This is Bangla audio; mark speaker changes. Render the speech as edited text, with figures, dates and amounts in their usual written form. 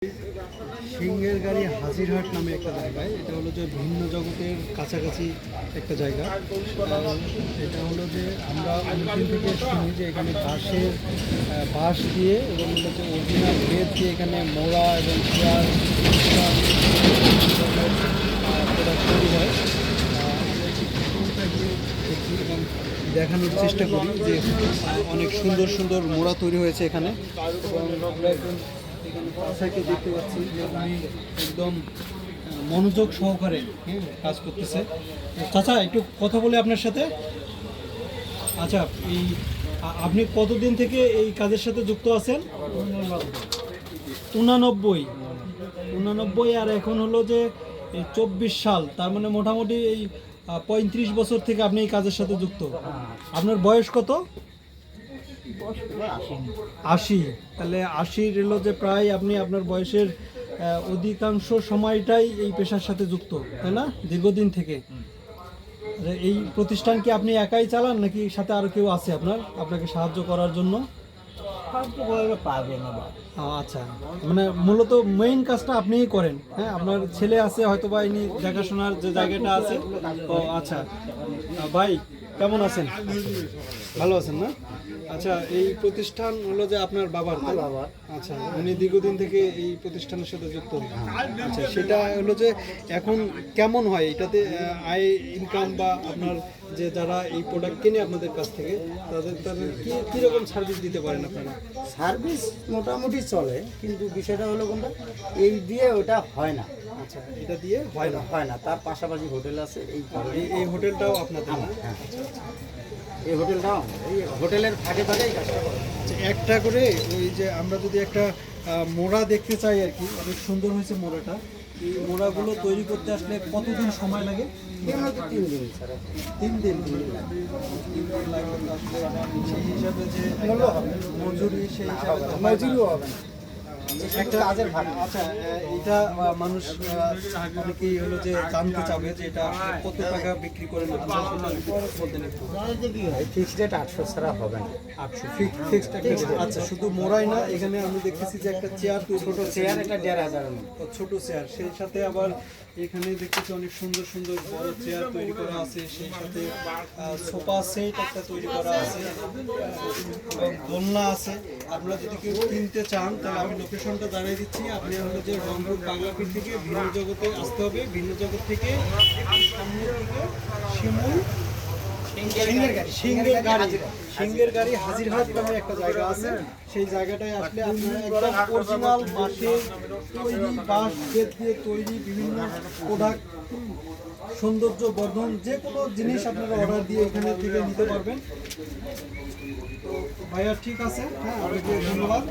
Speaker 1: সিংহের গাড়ি হাজিরহাট নামে একটা জায়গায়, এটা হলো যে ভিন্ন জগতের কাছাকাছি একটা জায়গা। এটা হলো যে আমরা অনেকদিন থেকে শুনি যে এখানে বাঁশ দিয়ে এবং হলো যে অরিজিনাল বেত দিয়ে এখানে মোড়া এবং চেয়ার তৈরি হয়। দেখি এবং দেখানোর চেষ্টা করি যে অনেক সুন্দর সুন্দর মোড়া তৈরি হয়েছে এখানে। এবং আমরা একজন এখানে চাচাকে দেখতে পাচ্ছি যে উনি একদম মনোযোগ সহকারে কাজ করতেছে। চাচা একটু কথা বলে আপনার সাথে। আচ্ছা, আপনি কতদিন থেকে এই কাজের সাথে যুক্ত আছেন? 89 আর এখন হলো যে 24 সাল, তার মানে মোটামুটি এই 35 বছর থেকে আপনি এই কাজের সাথে যুক্ত। আপনার বয়স কত? 80। তাহলে 80 হলো যে প্রায় আপনি আপনার বয়সের অধিকাংশ সময়টাই এই পেশার সাথে যুক্ত, তাই না? দীর্ঘদিন থেকে। এই প্রতিষ্ঠান কি আপনি একাই চালান নাকি সাথে আরো কেউ আছে আপনাকে সাহায্য করার জন্য? আচ্ছা, মানে মূলত মেইন কাজটা আপনিই করেন। হ্যাঁ, আপনার ছেলে আছে হয়তো বা ইনি দেখাশোনার যে জায়গাটা আছে। ও আচ্ছা, ভাই কেমন আছেন? ভালো আছেন না? আচ্ছা, এই প্রতিষ্ঠান হলো যে আপনার বাবার? বাবা। আচ্ছা, উনি দীর্ঘদিন থেকে এই প্রতিষ্ঠানের সাথে যুক্ত। আচ্ছা, সেটা হলো যে এখন কেমন হয় এটাতে আয় ইনকাম, বা আপনার যে যারা এই প্রোডাক্ট কেনে আপনাদের কাছ থেকে তাদের কীরকম সার্ভিস দিতে পারেন আপনারা?
Speaker 2: সার্ভিস মোটামুটি চলে, কিন্তু বিষয়টা হলো কোনটা, এই দিয়ে ওটা হয় না।
Speaker 1: আচ্ছা, এটা দিয়ে হয় না।
Speaker 2: তার পাশাপাশি হোটেল আছে,
Speaker 1: এই হোটেলটাও আপনাদের?
Speaker 2: হ্যাঁ, এই হোটেলটাও এই হোটেলের ফাঁকে ফাঁকেই কাজটা করে।
Speaker 1: আচ্ছা, একটা করে ওই যে আমরা যদি একটা মোড়া দেখতে চাই আর কি, অনেক সুন্দর হয়েছে মোড়াটা। এই মোড়াগুলো তৈরি করতে আসলে কতদিন সময় লাগে?
Speaker 2: 3 দিন স্যার।
Speaker 1: 3 দিন লাগে। সেই হিসাবে যে মজুরি, সেই হিসাবে
Speaker 2: মজুরিও হবে না।
Speaker 1: একটা কাজের ভাগ। আচ্ছা, এটা মানুষ অনেকেই হলো যে জানতে চাবে যে এটা কত টাকা বিক্রি করেন বলতেন একটু।
Speaker 2: ফিক্সড রেট 800 ছাড়া হবে না।
Speaker 1: 800 ফিক্সড। আচ্ছা, শুধু মোড়াই না, এখানে আমি দেখতেছি যে একটা চেয়ার,
Speaker 2: ছোট চেয়ার, এটা 1500
Speaker 1: ছোট চেয়ার, সেই সাথে আবার এখানে দেখতেছি অনেক সুন্দর সুন্দর বড় চেয়ার তৈরি করা আছে, সেই সাথে সোফা সেট একটা তৈরি করা আছে এবং দোলনা আছে। আপনারা যদি কেউ কিনতে চান তাহলে আমি লোকেশনটা জানিয়ে দিচ্ছি। আপনি হলো যে রংপুর বাংলাপীঠ থেকে ভিন্ন জগতে আসতে হবে। ভিন্ন জগৎ থেকে সামনের দিকে শিমুল সিংহের গাড়ি হাজিরহাট নামে একটা জায়গা আছে। সেই জায়গাটায় আসলে আপনারা একদম অরিজিনাল বাঁশের তৈরি, বাঁশ বেত দিয়ে তৈরি বিভিন্ন প্রোডাক্ট, সৌন্দর্য বর্ধন যে কোনো জিনিস আপনারা অর্ডার দিয়ে এখানে থেকে নিতে পারবেন। তো ভাইয়া ঠিক আছে, হ্যাঁ, আপনাকে ধন্যবাদ।